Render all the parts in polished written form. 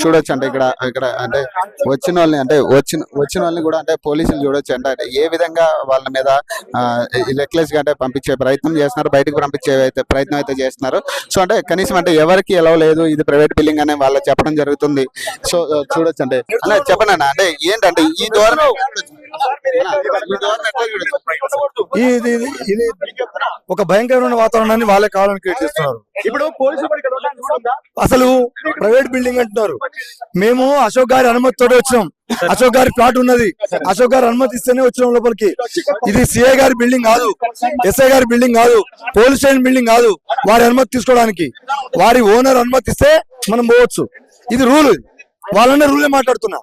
చూడొచ్చు అంటే ఇక్కడ అంటే వచ్చిన వాళ్ళని కూడా అంటే పోలీసులు చూడొచ్చు అంటే ఏ విధంగా వాళ్ళ మీద రెక్లెస్ గా అంటే పంపించే ప్రయత్నం చేస్తున్నారు, బయటకు పంపించే ప్రయత్నం అయితే చేస్తున్నారు. సో అంటే కనీసం అంటే ఎవరికి ఎలా లేదు, ఇది ప్రైవేట్ బిల్డింగ్ అనే వాళ్ళు చెప్పడం జరుగుతుంది. సో చూడొచ్చు అంటే అలా చెప్పండి అన్న, అంటే ఏంటంటే ఈ ధోరణి ఇది ఒక భయంకరమైన వాతావరణాన్ని వాళ్ళే కావాలని క్రియేట్ చేస్తున్నారు. ఇప్పుడు పోలీసులు అసలు ప్రైవేట్ బిల్డింగ్ అంటున్నారు. మేము అశోక్ గారి అనుమతితో వచ్చినాం. అశోక్ గారి ప్లాట్ ఉన్నది, అశోక్ గారి అనుమతి ఇస్తేనే వచ్చినాం లోపలికి. ఇది సిఐ గారి బిల్డింగ్ కాదు, ఎస్ఐ గారి బిల్డింగ్ కాదు, పోలీస్ స్టేషన్ బిల్డింగ్ కాదు. వారి అనుమతి తీసుకోవడానికి వారి ఓనర్ అనుమతి ఇస్తే మనం పోవచ్చు. ఇది రూల్, వాళ్ళనే రూలే మాట్లాడుతున్నా.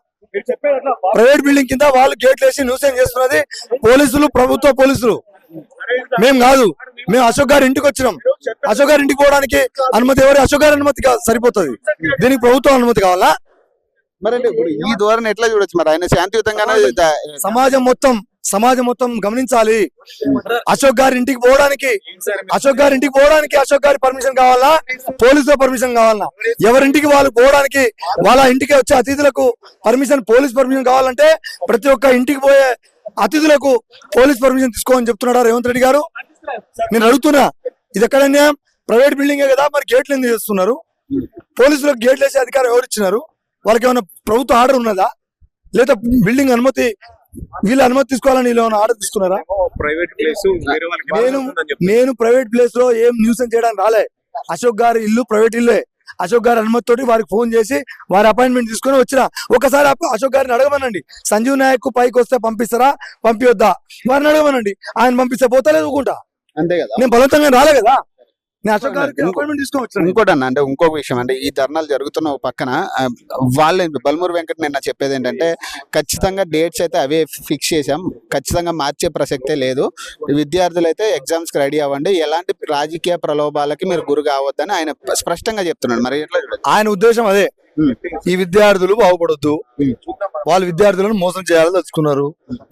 ప్రైవేట్ బిల్డింగ్ కింద వాళ్ళు గేట్లు వేసి న్యూసెన్స్ చేస్తున్నది పోలీసులు, ప్రభుత్వ పోలీసులు. మేము కాదు, మేము అశోక్ గారి ఇంటికి వచ్చినాం. అశోక్ గారి ఇంటికి పోవడానికి అనుమతి ఎవరు? అశోక్ గారి అనుమతి సరిపోతుంది. దీనికి ప్రభుత్వం అనుమతి కావాలా? మరి అంటే ఇప్పుడు ఈ ధోరణి ఎట్లా చూడొచ్చు? మరి ఆయన శాంతియుతంగానే సమాజం మొత్తం గమనించాలి. అశోక్ గారి ఇంటికి పోవడానికి అశోక్ గారి పర్మిషన్ కావాలా, పోలీసుల పర్మిషన్ కావాలా? ఎవరింటికి వాళ్ళు పోవడానికి, వాళ్ళ ఇంటికి వచ్చే అతిథులకు పర్మిషన్, పోలీస్ పర్మిషన్ కావాలంటే ప్రతి ఒక్క ఇంటికి పోయే అతిథులకు పోలీస్ పర్మిషన్ తీసుకోమని చెప్తున్నాడా రేవంత్ రెడ్డి గారు? నేను అడుగుతున్నా, ఇది ఎక్కడైనా ప్రైవేట్ బిల్డింగే కదా, మరి గేట్లు ఎందుకు చేస్తున్నారు? పోలీసులకు గేట్లు వేసే అధికారం ఎవరు ఇచ్చినారు? వాళ్ళకి ఏమైనా ప్రభుత్వ ఆర్డర్ ఉన్నదా? లేదా బిల్డింగ్ అనుమతి వీళ్ళు అనుమతి తీసుకోవాలని వీళ్ళు ఏమైనా ఆర్డర్ తీసుకున్నారా? నేను ప్రైవేట్ ప్లేస్ లో ఏం న్యూసెన్స్ చేయడానికి రాలే. అశోక్ గారి ఇల్లు ప్రైవేట్ ఇల్లే. అశోక్ గారి అనుమతి తోటి వారికి ఫోన్ చేసి వారి అపాయింట్మెంట్ తీసుకుని వచ్చిన. ఒకసారి అశోక్ గారిని అడగమనండి, సంజీవ్ నాయక్ పైకి వస్తే పంపిస్తారా, పంపివద్దా? వారిని అడగమనండి. ఆయన పంపిస్తే పోతా లేదు ఊకుంటా. అంతే కదా, నేను బలవంతంగా రాలే కదా. నేను అశోక్ గారికి అపాయింట్మెంట్ తీసుకోవచ్చు. ఇంకోటి అన్న, అంటే ఇంకొక విషయం అంటే ఈ ధర్నాలు జరుగుతున్న పక్కన వాళ్ళ బల్మూరు వెంకట్ నిన్న చెప్పేది ఏంటంటే ఖచ్చితంగా డేట్స్ అయితే అవే ఫిక్స్ చేసాం, ఖచ్చితంగా మార్చే ప్రసక్తే లేదు. విద్యార్థులు అయితే ఎగ్జామ్స్ కి రెడీ అవ్వండి, ఎలాంటి రాజకీయ ప్రలోభాలకి మీరు గురి కావద్దని ఆయన స్పష్టంగా చెప్తున్నాడు. మరి ఎట్లా ఆయన ఉద్దేశం అదే, ఈ విద్యార్థులు బాగుపడొద్దు, వాళ్ళు విద్యార్థులను మోసం చేయాలని తెలుసుకున్నారు.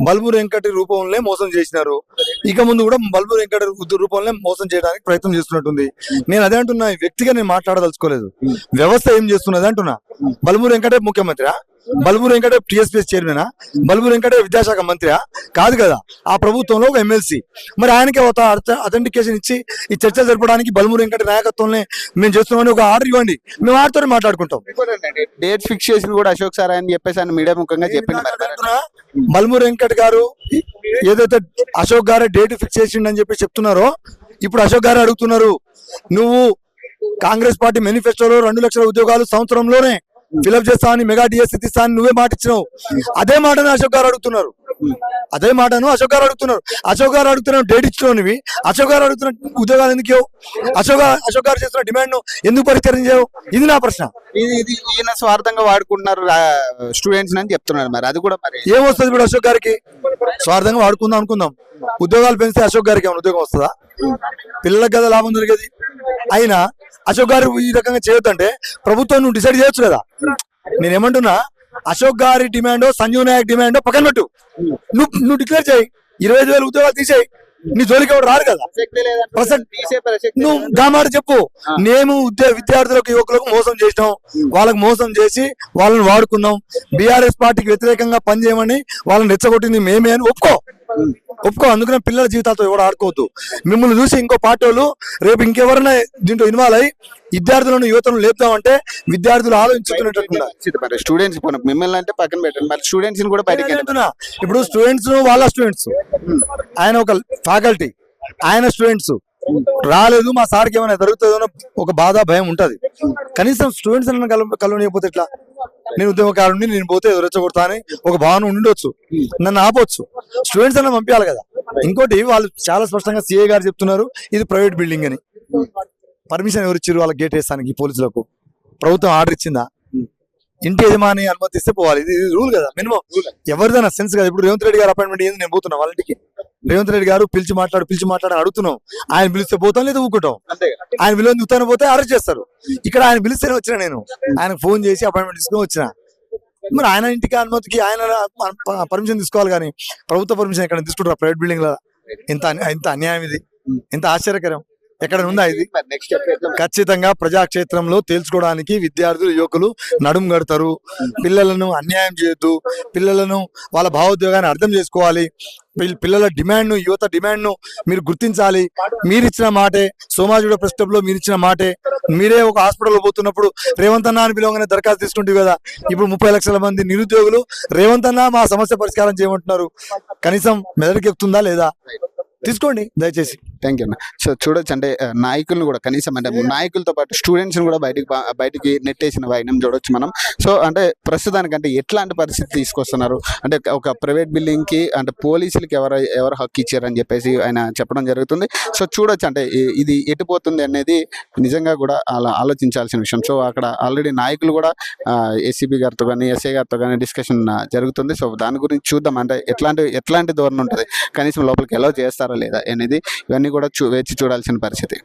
బల్మూరు వెంకటి రూపంలో మోసం చేసినారు. ఇక ముందు కూడా బల్మూరు వెంకటి రూపంలో మోసం చేయడానికి ప్రయత్నం చేస్తున్నట్టుంది. నేను అదే అంటున్నా, వ్యక్తిగా నేను మాట్లాడదలుచుకోలేదు. వ్యవస్థ ఏం చేస్తున్నది అంటున్నా. బల్మూరు వెంకటే ముఖ్యమంత్రి, బల్మూరు వెంకటే టీఎస్పీఎస్ చైర్మన్, బల్మూరు వెంకటే విద్యాశాఖ మంత్రి కాదు కదా. ఆ ప్రభుత్వంలో ఒక ఎమ్మెల్సీ. మరి ఆయనకి ఒక అథెంటికేషన్ ఇచ్చి ఈ చర్చ జరపడానికి బల్మూరు వెంకట నాయకత్వంలో మేము చేస్తున్నామని ఒక ఆర్డర్ ఇవ్వండి, మేము ఆడితో మాట్లాడుకుంటాం. డేట్ ఫిక్స్ చేసింది కూడా అశోక్ సార్ అని చెప్పేసి ఆయన మీడియా ముఖంగా చెప్పింది. బల్మూరు వెంకట్ గారు ఏదైతే అశోక్ గారే డేట్ ఫిక్స్ చేసిండని చెప్పి చెప్తున్నారో, ఇప్పుడు అశోక్ గారు అడుగుతున్నారు, నువ్వు కాంగ్రెస్ పార్టీ మేనిఫెస్టోలో 2 లక్షల ఉద్యోగాలు సంవత్సరంలోనే ఫిలప్ చేస్తామని, మెగా డిఎస్సీ ఇస్తామని నువ్వే మాట ఇచ్చినావు. అదే మాటను అశోక్ గారు అడుగుతున్నారు. అశోక్ గారు అడుగుతున్న డేట్ ఇచ్చినావు నువ్వు. అశోక్ గారు అడుగుతున్న ఉద్యోగాలు ఎందుకు ఇవ్వవు? అశోక్ గారు చేస్తున్న డిమాండ్ ను ఎందుకు పరిష్కరించావు? ఇది నా ప్రశ్న. ఇది ఈయన స్వార్థంగా వాడుకుంటున్నారు స్టూడెంట్స్ అని చెప్తున్నారు. మరి అది కూడా మరి ఏమొస్తుంది ఇప్పుడు అశోక్ గారికి? స్వార్థంగా వాడుకుందాం అనుకుందాం, ఉద్యోగాలు పెంచితే అశోక్ గారికి ఏమైనా ఉద్యోగం వస్తుందా? పిల్లలకు కదా లాభం జరిగేది. అయినా అశోక్ గారు ఈ రకంగా చేయొద్దంటే ప్రభుత్వం నువ్వు డిసైడ్ చేయొచ్చు కదా. నేనేమంటున్నా, అశోక్ గారి డిమాండో సంజీవ్ నాయక్ డిమాండో పక్కన పెట్టు, నువ్వు డిక్లేర్ చేయి, 25,000 ఉద్యోగాలు తీసేయి, నీ జోలికి ఎవరు రారు కదా. నువ్వు మాట చెప్పు, మేము విద్యార్థులకు యువకులకు మోసం చేసినాం, వాళ్ళకి మోసం చేసి వాళ్ళని వాడుకున్నాం, బీఆర్ఎస్ పార్టీకి వ్యతిరేకంగా పనిచేయమని వాళ్ళని రెచ్చగొట్టింది మేమే అని ఒప్పుకో. అందుకనే పిల్లల జీవితాలతో ఎవరు ఆడుకోవద్దు. మిమ్మల్ని చూసి ఇంకో పార్టీ వాళ్ళు రేపు ఇంకెవరైనా దీంట్లో ఇన్వాల్వ్ అయ్యి విద్యార్థులను యువతను లేపుతామంటే విద్యార్థులు ఆలోచించుకునేటట్టు. స్టూడెంట్స్ మిమ్మల్ని అంటే పక్కన పెట్టండి, మరి స్టూడెంట్స్ కూడా బయటకి. ఇప్పుడు స్టూడెంట్స్ వాళ్ళ స్టూడెంట్స్, ఆయన ఒక ఫ్యాకల్టీ, ఆయన స్టూడెంట్స్ రాలేదు, మా సార్కి ఏమైనా జరుగుతుందో ఒక బాధ భయం ఉంటది. కనీసం స్టూడెంట్స్ కలవనియకపోతే ఎట్లా? నేను ఉద్యమకారుని, నేను పోతే రెచ్చగొడతా అని ఒక భావన ఉండొచ్చు, నన్ను ఆపొచ్చు. స్టూడెంట్స్ అన్న పంపించాలి కదా. ఇంకోటి, వాళ్ళు చాలా స్పష్టంగా సిఐ గారు చెప్తున్నారు ఇది ప్రైవేట్ బిల్డింగ్ అని. పర్మిషన్ ఎవరు ఇచ్చారు వాళ్ళకి గేట్ వేస్తానికి? పోలీసులకు ప్రభుత్వం ఆర్డర్ ఇచ్చిందా? ఇంటి యజమాని అనుమతిస్తే పోవాలి, ఇది రూల్ కదా, మినిమం ఎవరిదైనా సెన్స్ కదా. ఇప్పుడు రేవంత్ రెడ్డి గారు అపాయింట్మెంట్ ఏంది, నేను పోతున్నా వాళ్ళ ఇంటికి. రేవంత్ రెడ్డి గారు పిలిచి మాట్లాడి అడుగుతున్నాం. ఆయన పిలిస్తే పోతాం, లేదా ఊకుంటాం. ఆయన పిలువ ఉత్తరం పోతే అరెస్ట్ చేస్తారు. ఇక్కడ ఆయన పిలిస్తేనే వచ్చిన, నేను ఆయనకు ఫోన్ చేసి అపాయింట్మెంట్ తీసుకుని వచ్చిన. మరి ఆయన ఇంటికి అనుమతికి ఆయన పర్మిషన్ తీసుకోవాలి, కానీ ప్రభుత్వ పర్మిషన్ ఎక్కడ తీసుకుంటారు? ప్రైవేట్ బిల్డింగ్ లో. ఇంత అన్యాయం, ఇది ఎంత ఆశ్చర్యకరం. ఎక్కడ ఉందా ఇది? నెక్స్ట్ ఖచ్చితంగా ప్రజాక్షేత్రంలో తేల్చుకోవడానికి విద్యార్థులు యువకులు నడుం కడతారు. పిల్లలను అన్యాయం చేయొద్దు, పిల్లలను వాళ్ళ భావోద్వేగాన్ని అర్థం చేసుకోవాలి. పిల్లల డిమాండ్ ను, యువత డిమాండ్ ను మీరు గుర్తించాలి. మీరు ఇచ్చిన మాటే సోమాజిగూడ ప్రెస్ క్లబ్ లో మీరు ఇచ్చిన మాటే, మీరే ఒక హాస్పిటల్ పోతున్నప్పుడు రేవంత్ అన్న అని పిలవగానే దరఖాస్తు తీసుకుంటే కదా, ఇప్పుడు 30 లక్షల మంది నిరుద్యోగులు రేవంత్ అన్న మా సమస్య పరిష్కారం చేయమంటున్నారు. కనీసం మెదడుకి ఎక్కుతుందా లేదా? తీసుకోండి దయచేసి. థ్యాంక్ యూ అన్న. సో చూడొచ్చు అంటే నాయకులను కూడా కనీసం అంటే నాయకులతో పాటు స్టూడెంట్స్ కూడా బయటికి నెట్టేసిన వైనం చూడొచ్చు మనం. సో అంటే ప్రస్తుతానికి అంటే ఎట్లాంటి పరిస్థితి తీసుకొస్తున్నారు అంటే ఒక ప్రైవేట్ బిల్డింగ్ కి అంటే పోలీసులకి ఎవరు హక్కు ఇచ్చారని చెప్పేసి ఆయన చెప్పడం జరుగుతుంది. సో చూడొచ్చు అంటే ఇది ఎటుపోతుంది అనేది నిజంగా కూడా అలా ఆలోచించాల్సిన విషయం. సో అక్కడ ఆల్రెడీ నాయకులు కూడా ఏసీబీ గారితో కానీ ఎస్ఐ గారితో కానీ డిస్కషన్ జరుగుతుంది. సో దాని గురించి చూద్దాం అంటే ఎట్లాంటి ధోరణి ఉంటుంది, కనీసం లోపలికి ఎలా చేస్తారా లేదా అనేది ఇవన్నీ కూడా వేచి చూడాల్సిన పరిస్థితి.